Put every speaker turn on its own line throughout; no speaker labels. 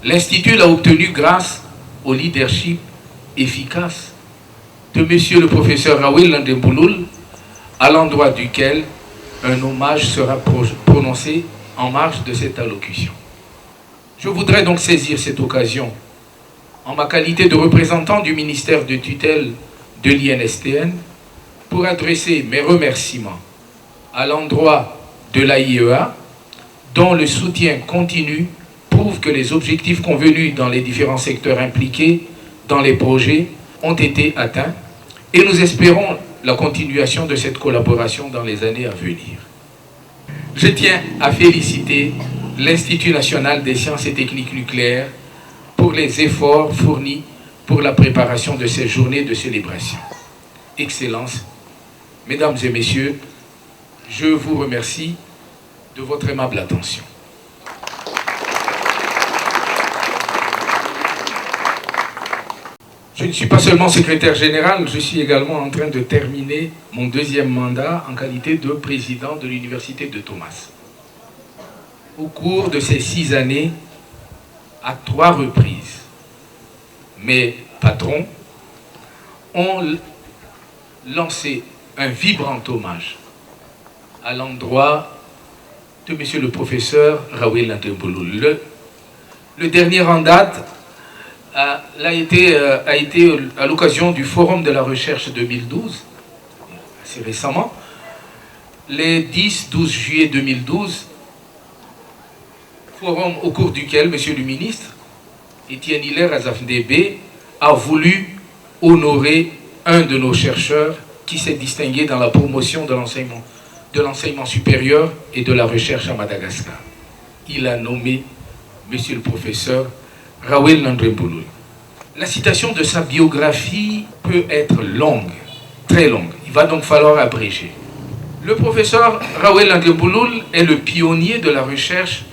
L'Institut l'a obtenu grâce au leadership efficace de M. le professeur Rawil Landembouloul, à l'endroit duquel un hommage sera prononcé en marge de cette allocution. Je voudrais donc saisir cette occasion, en ma qualité de représentant du ministère de tutelle de l'INSTN, pour adresser mes remerciements à l'endroit de l'AIEA, dont le soutien continu prouve que les objectifs convenus dans les différents secteurs impliqués dans les projets ont été atteints, et nous espérons la continuation de cette collaboration dans les années à venir. Je tiens à féliciter l'Institut national des sciences et techniques nucléaires pour les efforts fournis pour la préparation de ces journées de célébration. Excellences, Mesdames et Messieurs, je vous remercie de votre aimable attention. Je ne suis pas seulement secrétaire général, je suis également en train de terminer mon deuxième mandat en qualité de président de l'Université de Thomas. Au cours de ces 6 années, à 3 reprises, mes patrons ont lancé un vibrant hommage à l'endroit de M. le professeur Rawil Landembouloul. Le dernier en date a été à l'occasion du Forum de la Recherche 2012, assez récemment, les 10-12 juillet 2012, forum au cours duquel M. le ministre, Étienne Hilaire Azafndébé, a voulu honorer un de nos chercheurs qui s'est distingué dans la promotion de l'enseignement supérieur et de la recherche à Madagascar. Il a nommé M. le professeur Rawil Landembouloul. La citation de sa biographie peut être longue, très longue. Il va donc falloir abréger. Le professeur Rawil Landembouloul est le pionnier de la recherche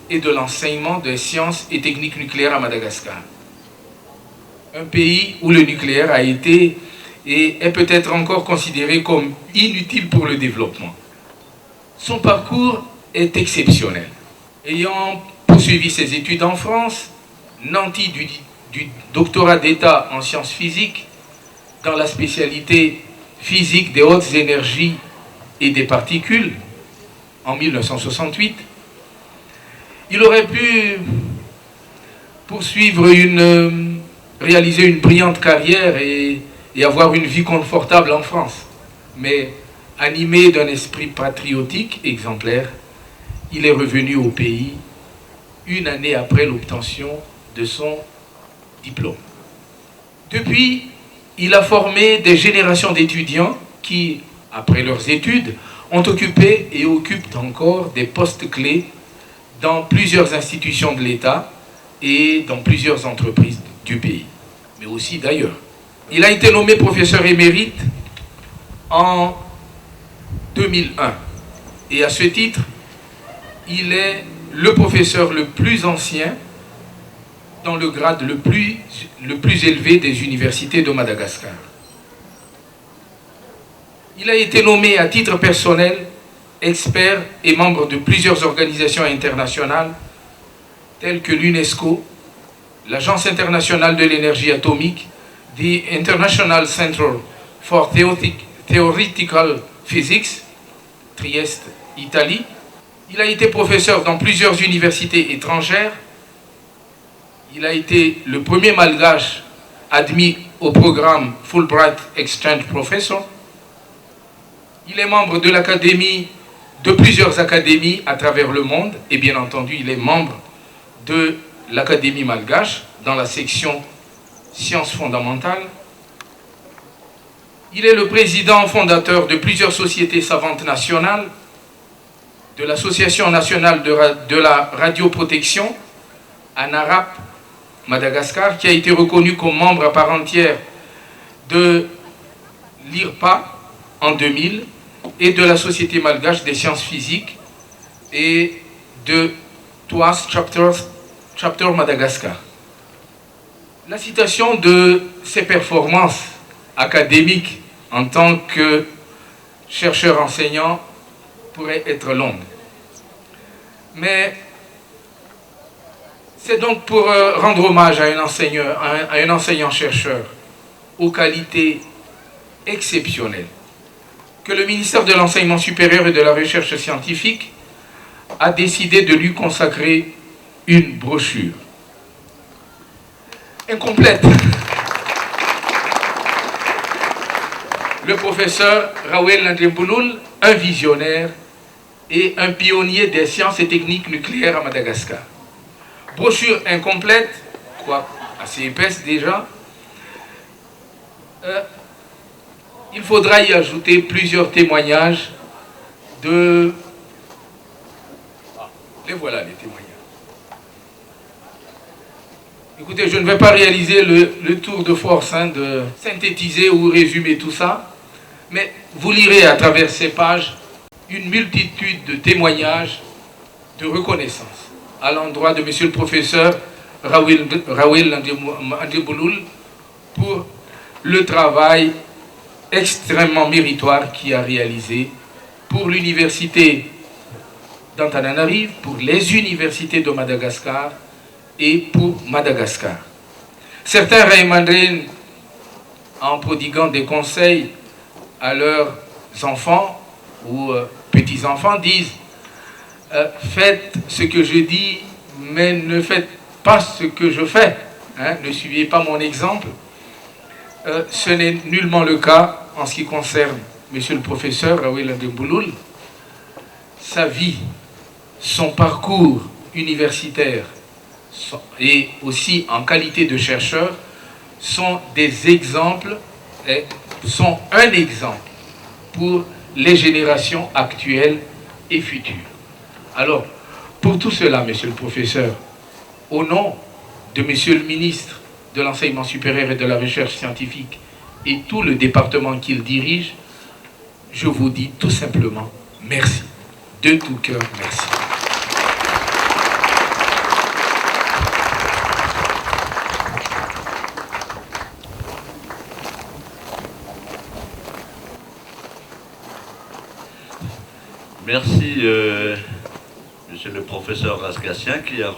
et de l'enseignement des sciences et techniques nucléaires à Madagascar. Un pays où le nucléaire a été et est peut-être encore considéré comme inutile pour le développement. Son parcours est exceptionnel. Ayant poursuivi ses études en France, nanti du doctorat d'État en sciences physiques dans la spécialité physique des hautes énergies et des particules en 1968, il aurait pu réaliser une brillante carrière et avoir une vie confortable en France. Mais animé d'un esprit patriotique exemplaire, il est revenu au pays une année après l'obtention de son diplôme. Depuis, il a formé des générations d'étudiants qui, après leurs études, ont occupé et occupent encore des postes clés dans plusieurs institutions de l'État et dans plusieurs entreprises du pays, mais aussi d'ailleurs. Il a été nommé professeur émérite en 2001 et à ce titre, il est le professeur le plus ancien dans le grade le plus élevé des universités de Madagascar. Il a été nommé à titre personnel expert et membre de plusieurs organisations internationales telles que l'UNESCO, l'Agence internationale de l'énergie atomique, the International Center for Theoretical Physics, Trieste, Italie. Il a été professeur dans plusieurs universités étrangères. Il a été le premier malgache admis au programme Fulbright Exchange Professor. Il est membre de plusieurs académies à travers le monde et bien entendu, il est membre de l'Académie malgache dans la section sciences fondamentales. Il est le président fondateur de plusieurs sociétés savantes nationales, de l'Association nationale de la radioprotection, ANARAP, Madagascar, qui a été reconnu comme membre à part entière de l'IRPA en 2000 et de la Société malgache des sciences physiques et de TOAS Chapter Madagascar. La citation de ses performances académiques en tant que chercheur enseignant pourrait être longue. Mais C'est donc pour rendre hommage à un enseignant-chercheur aux qualités exceptionnelles que le ministère de l'Enseignement supérieur et de la Recherche scientifique a décidé de lui consacrer une brochure incomplète. Le professeur Rawel Landrimbouloul, un visionnaire et un pionnier des sciences et techniques nucléaires à Madagascar. Brochure incomplète, quoi, assez épaisse déjà. Il faudra y ajouter plusieurs témoignages de... Les voilà, les témoignages. Écoutez, je ne vais pas réaliser le tour de force de synthétiser ou résumer tout ça, mais vous lirez à travers ces pages une multitude de témoignages de reconnaissance à l'endroit de monsieur le professeur Rawel Landrimbouloul pour le travail extrêmement méritoire qu'il a réalisé pour l'université d'Antananarive, pour les universités de Madagascar et pour Madagascar. Certains Raymandrines, en prodiguant des conseils à leurs enfants ou petits-enfants, disent faites ce que je dis, mais ne faites pas ce que je fais. Ne suivez pas mon exemple. Ce n'est nullement le cas en ce qui concerne monsieur le professeur Rawel Landrimbouloul. Sa vie, son parcours universitaire et aussi en qualité de chercheur sont des exemples, sont un exemple pour les générations actuelles et futures. Alors, pour tout cela, monsieur le professeur, au nom de monsieur le ministre de l'Enseignement supérieur et de la Recherche scientifique et tout le département qu'il dirige, je vous dis tout simplement merci. De tout cœur, merci.
Merci, monsieur le professeur Rasgassien, qui a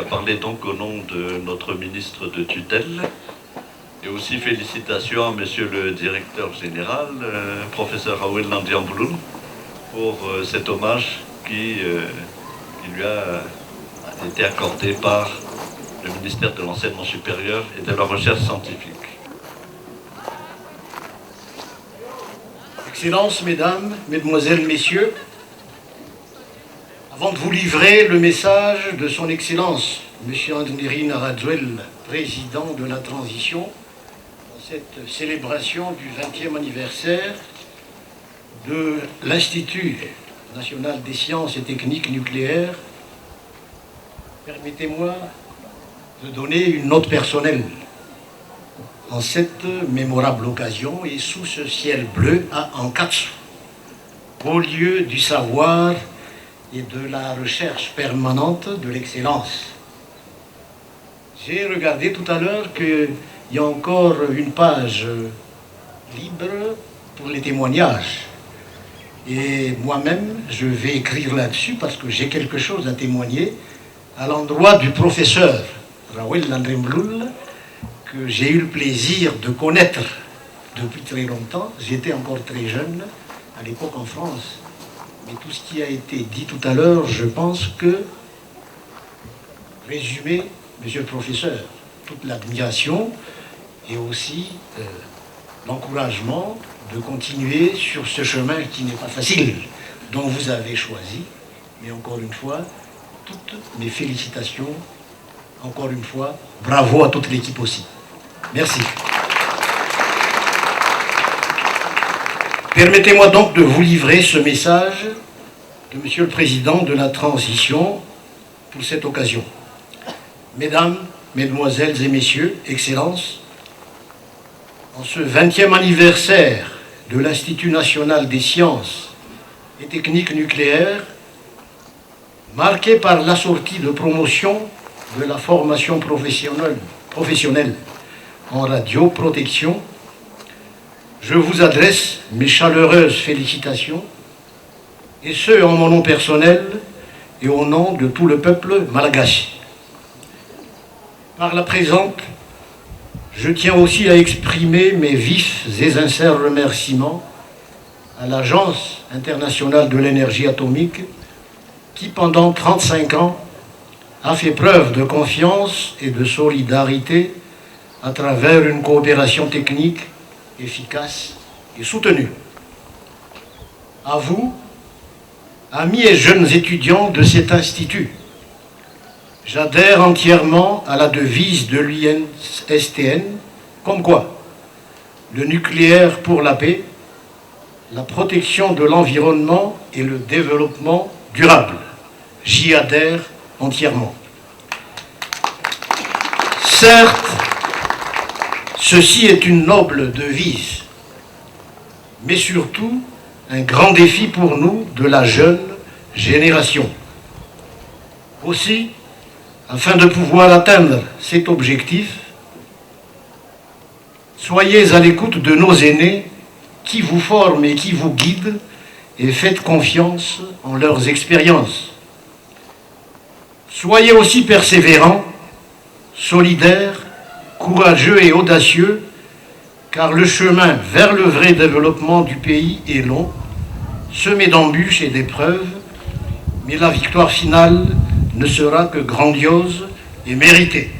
parlé donc au nom de notre ministre de tutelle. Et aussi félicitations à monsieur le directeur général, professeur Rawel Landrimbouloul, pour cet hommage qui lui a été accordé par le ministère de l'Enseignement supérieur et de la Recherche scientifique.
Excellences, Mesdames, Mesdemoiselles, Messieurs, avant de vous livrer le message de son Excellence, M. Andry Naradjouel, président de la transition, dans cette célébration du 20e anniversaire de l'Institut national des sciences et techniques nucléaires, permettez-moi de donner une note personnelle. En cette mémorable occasion et sous ce ciel bleu à Ankatsu, au lieu du savoir et de la recherche permanente de l'excellence. J'ai regardé tout à l'heure qu'il y a encore une page libre pour les témoignages. Et moi-même, je vais écrire là-dessus parce que j'ai quelque chose à témoigner à l'endroit du professeur Rawel Landrimbouloul, que j'ai eu le plaisir de connaître depuis très longtemps. J'étais encore très jeune à l'époque en France. Mais tout ce qui a été dit tout à l'heure, je pense que, résumé, monsieur le professeur, toute l'admiration et aussi l'encouragement de continuer sur ce chemin qui n'est pas facile, dont vous avez choisi. Mais encore une fois, toutes mes félicitations. Encore une fois, bravo à toute l'équipe aussi. Merci. Permettez-moi donc de vous livrer ce message de Monsieur le Président de la Transition pour cette occasion. Mesdames, Mesdemoiselles et Messieurs, Excellences, en ce 20e anniversaire de l'Institut national des sciences et techniques nucléaires, marqué par la sortie de promotion de la formation professionnelle en radioprotection, je vous adresse mes chaleureuses félicitations, et ce en mon nom personnel et au nom de tout le peuple malgache. Par la présente, je tiens aussi à exprimer mes vifs et sincères remerciements à l'Agence internationale de l'énergie atomique qui, pendant 35 ans, a fait preuve de confiance et de solidarité à travers une coopération technique efficace et soutenue. À vous, amis et jeunes étudiants de cet institut, j'adhère entièrement à la devise de l'INSTN, comme quoi le nucléaire pour la paix, la protection de l'environnement et le développement durable. J'y adhère entièrement. Certes, ceci est une noble devise, mais surtout un grand défi pour nous de la jeune génération. Aussi, afin de pouvoir atteindre cet objectif, soyez à l'écoute de nos aînés qui vous forment et qui vous guident et faites confiance en leurs expériences. Soyez aussi persévérants, solidaires, courageux et audacieux, car le chemin vers le vrai développement du pays est long, semé d'embûches et d'épreuves, mais la victoire finale ne sera que grandiose et méritée.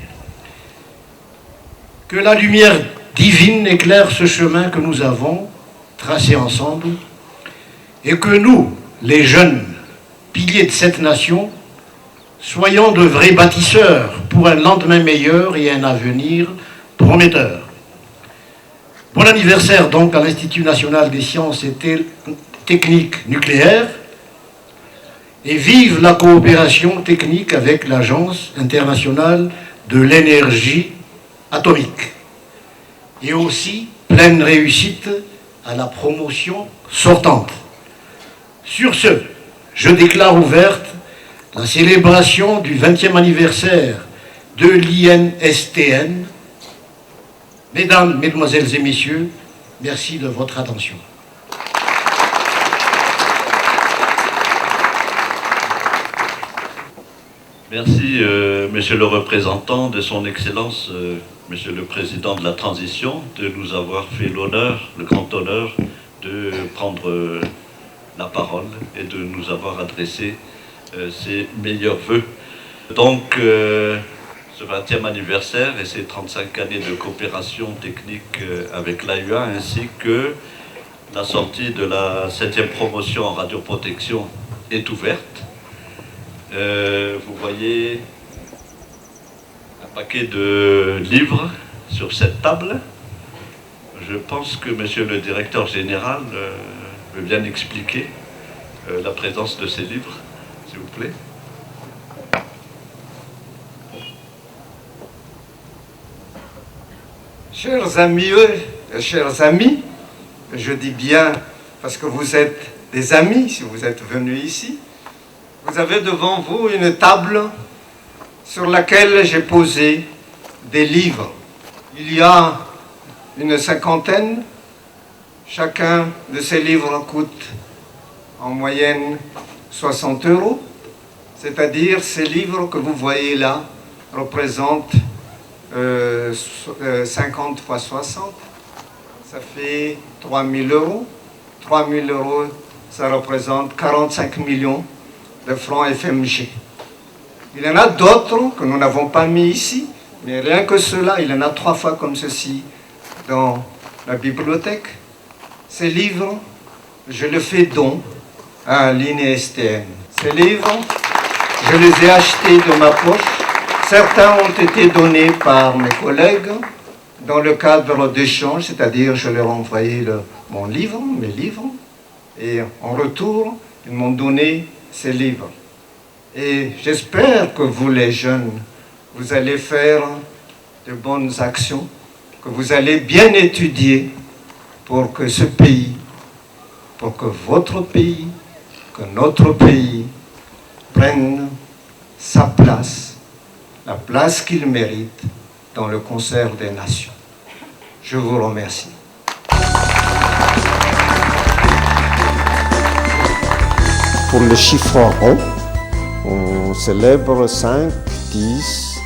Que la lumière divine éclaire ce chemin que nous avons tracé ensemble et que nous, les jeunes piliers de cette nation, soyons de vrais bâtisseurs pour un lendemain meilleur et un avenir prometteur. Bon anniversaire donc à l'Institut national des sciences et techniques nucléaires et vive la coopération technique avec l'Agence internationale de l'énergie atomique. Et aussi pleine réussite à la promotion sortante. Sur ce, je déclare ouverte la célébration du 20e anniversaire de l'INSTN. Mesdames, Mesdemoiselles et Messieurs, merci de votre attention.
Merci, Monsieur le représentant de son Excellence, Monsieur le Président de la Transition, de nous avoir fait l'honneur, le grand honneur, de prendre la parole et de nous avoir adressé ses meilleurs vœux. Donc, ce 20e anniversaire et ses 35 années de coopération technique avec l'AUA, ainsi que la sortie de la 7e promotion en radioprotection est ouverte. Vous voyez un paquet de livres sur cette table. Je pense que Monsieur le Directeur Général veut bien expliquer la présence de ces livres, s'il vous plaît.
Chers amis, chers amis, je dis bien parce que vous êtes des amis si vous êtes venus ici, vous avez devant vous une table sur laquelle j'ai posé des livres. Il y a une cinquantaine. Chacun de ces livres coûte en moyenne 60 €. C'est-à-dire ces livres que vous voyez là représentent 50 fois 60. Ça fait 3 000 €. 3 000 €, ça représente 45 millions de francs FMG. Il y en a d'autres que nous n'avons pas mis ici, mais rien que cela, il y en a 3 fois comme ceci dans la bibliothèque. Ces livres, je les fais don à l'INSTN. Ces livres, je les ai achetés de ma poche. Certains ont été donnés par mes collègues dans le cadre d'échanges, c'est-à-dire je leur ai envoyé mes livres, et en retour, ils m'ont donné ces livres. Et j'espère que vous, les jeunes, vous allez faire de bonnes actions, que vous allez bien étudier pour que ce pays, pour que votre pays, que notre pays prenne sa place, la place qu'il mérite dans le concert des nations. Je vous remercie.
Pour le chiffre rond, on célèbre 5, 10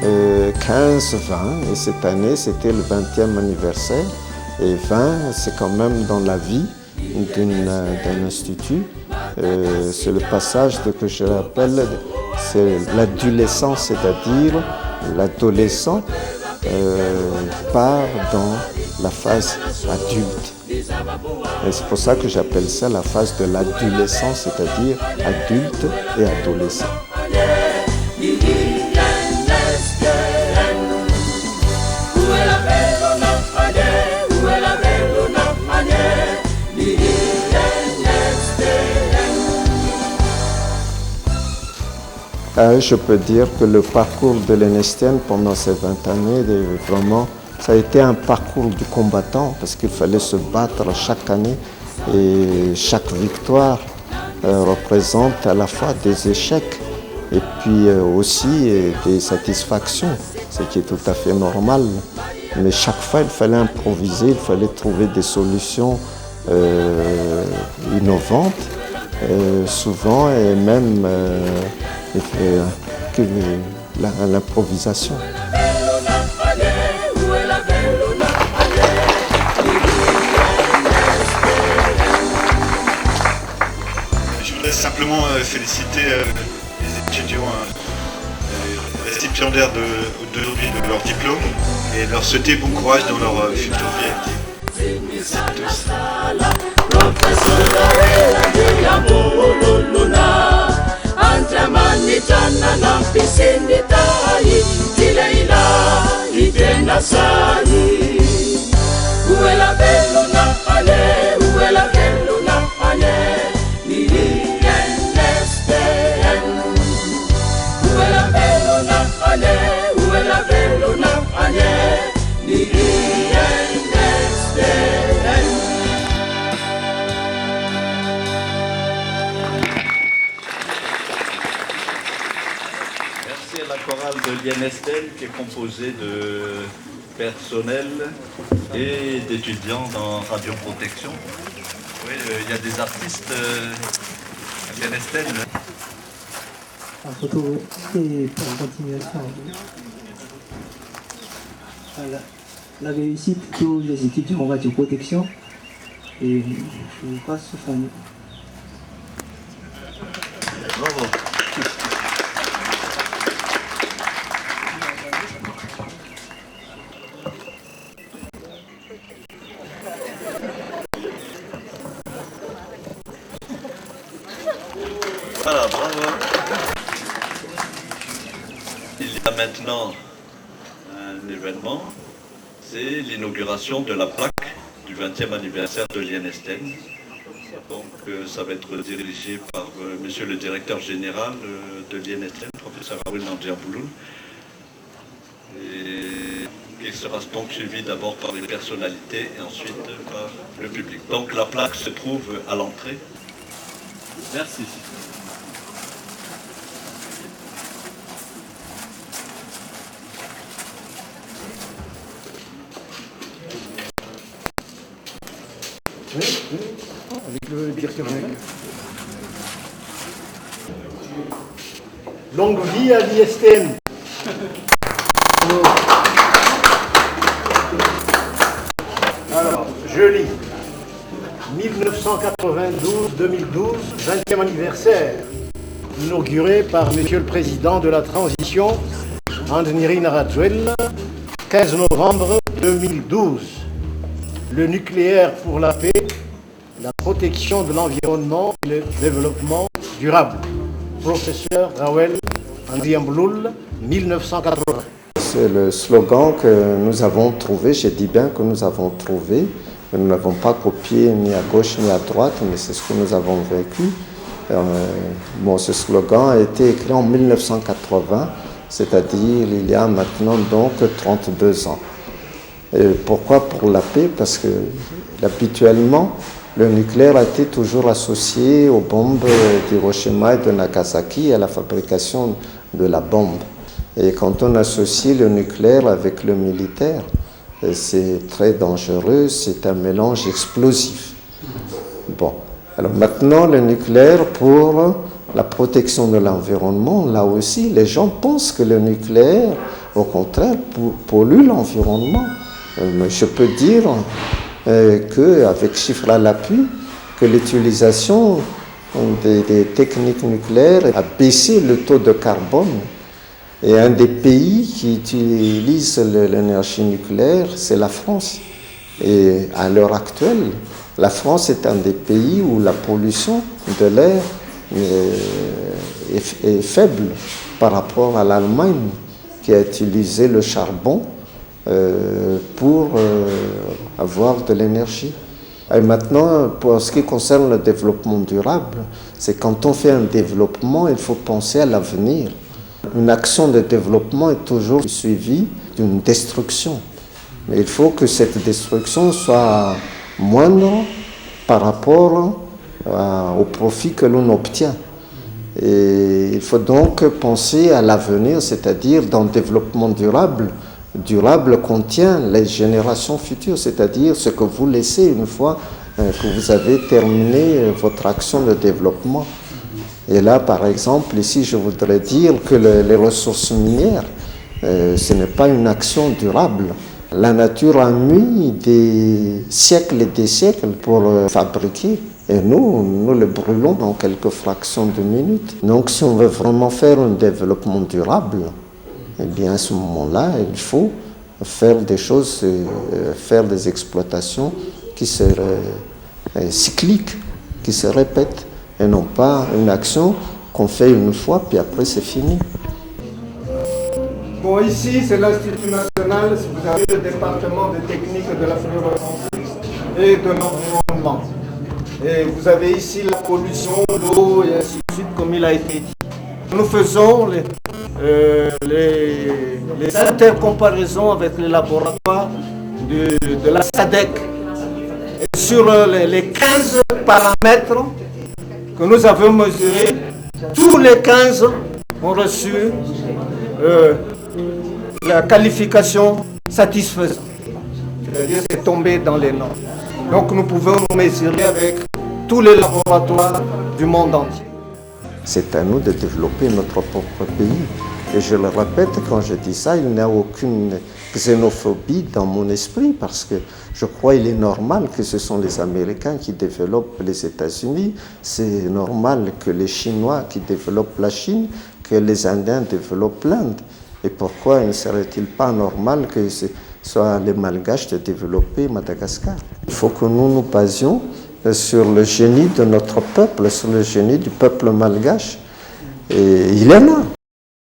15, 20, et cette année c'était le 20e anniversaire. Et 20, c'est quand même dans la vie d'un institut. C'est le passage que je rappelle, c'est l'adolescence, c'est-à-dire l'adolescent part dans la phase adulte. Et c'est pour ça que j'appelle ça la phase de l'adolescence, c'est-à-dire adulte et adolescent. Je peux dire que le parcours de l'ENSTN pendant ces 20 années, vraiment, ça a été un parcours du combattant parce qu'il fallait se battre chaque année et chaque victoire représente à la fois des échecs et puis aussi des satisfactions, ce qui est tout à fait normal. Mais chaque fois, il fallait improviser, il fallait trouver des solutions innovantes, souvent, et même l'improvisation.
Je voudrais simplement féliciter les étudiants récipiendaires d'aujourd'hui de leur diplôme et leur souhaiter bon courage dans leur future vie. Merci à tous.
De l'INSTN qui est composé de personnel et d'étudiants dans radioprotection. Oui, il y a des artistes à l'INSTN.
La photo est pour continuation. Voilà. La réussite de tous les étudiants en radioprotection. Et je passe au famille.
Bravo. Voilà, bravo. Il y a maintenant un événement, c'est l'inauguration de la plaque du 20e anniversaire de l'INSTN. Donc ça va être dirigé par monsieur le directeur général de l'INSTN, professeur Raoul Nandiambouloul. Et il sera donc suivi d'abord par les personnalités et ensuite par le public. Donc la plaque se trouve à l'entrée. Merci.
Avec le directeur général. Longue vie à l'ISTN. Alors, je lis. 1992-2012, 20e anniversaire, inauguré par Monsieur le Président de la Transition, Andry Narazuela, 15 novembre 2012. Le nucléaire pour la paix, la protection de l'environnement et le développement durable. Professeur Raoul Nandiambouloul, 1980.
C'est le slogan que nous avons trouvé, j'ai dit bien que nous avons trouvé, nous n'avons pas copié ni à gauche ni à droite, mais c'est ce que nous avons vécu. Ce slogan a été écrit en 1980, c'est-à-dire il y a maintenant donc 32 ans. Et pourquoi pour la paix? Parce que habituellement, le nucléaire a été toujours associé aux bombes d'Hiroshima et de Nagasaki, à la fabrication de la bombe. Et quand on associe le nucléaire avec le militaire, c'est très dangereux, c'est un mélange explosif. Bon, alors maintenant le nucléaire pour la protection de l'environnement, là aussi les gens pensent que le nucléaire au contraire, pollue l'environnement. Je peux dire qu'avec chiffres à l'appui, que l'utilisation des techniques nucléaires a baissé le taux de carbone. Et un des pays qui utilise l'énergie nucléaire, c'est la France. Et à l'heure actuelle, la France est un des pays où la pollution de l'air est faible par rapport à l'Allemagne, qui a utilisé le charbon pour avoir de l'énergie. Et maintenant, pour ce qui concerne le développement durable, c'est quand on fait un développement, il faut penser à l'avenir. Une action de développement est toujours suivie d'une destruction. Mais il faut que cette destruction soit moindre par rapport au profit que l'on obtient. Et il faut donc penser à l'avenir, c'est-à-dire dans le développement durable. Durable contient les générations futures, c'est-à-dire ce que vous laissez une fois que vous avez terminé votre action de développement. Et là, par exemple, ici, je voudrais dire que les ressources minières, ce n'est pas une action durable. La nature a mis des siècles et des siècles pour le fabriquer. Et nous le brûlons dans quelques fractions de minutes. Donc, si on veut vraiment faire un développement durable, eh bien, à ce moment-là, il faut faire des choses, faire des exploitations qui seraient cycliques, qui se répètent, et non pas une action qu'on fait une fois, puis après c'est fini.
Bon, ici, c'est l'Institut national, vous avez le département de technique de la fluorescence et de l'environnement. Et vous avez ici la pollution, l'eau, et ainsi de suite, comme il a été dit. Nous faisons les intercomparaisons avec les laboratoires de la SADEC. Et sur les 15 paramètres que nous avons mesurés, tous les 15 ont reçu la qualification satisfaisante. C'est-à-dire que c'est tombé dans les normes. Donc nous pouvons nous mesurer avec tous les laboratoires du monde entier.
C'est à nous de développer notre propre pays. Et je le répète, quand je dis ça, il n'y a aucune xénophobie dans mon esprit, parce que je crois qu'il est normal que ce sont les Américains qui développent les États-Unis, c'est normal que les Chinois qui développent la Chine, que les Indiens développent l'Inde. Et pourquoi ne serait-il pas normal que ce soit les Malgaches de développer Madagascar? Il faut que nous nous basions sur le génie de notre peuple, sur le génie du peuple malgache. Et il est là.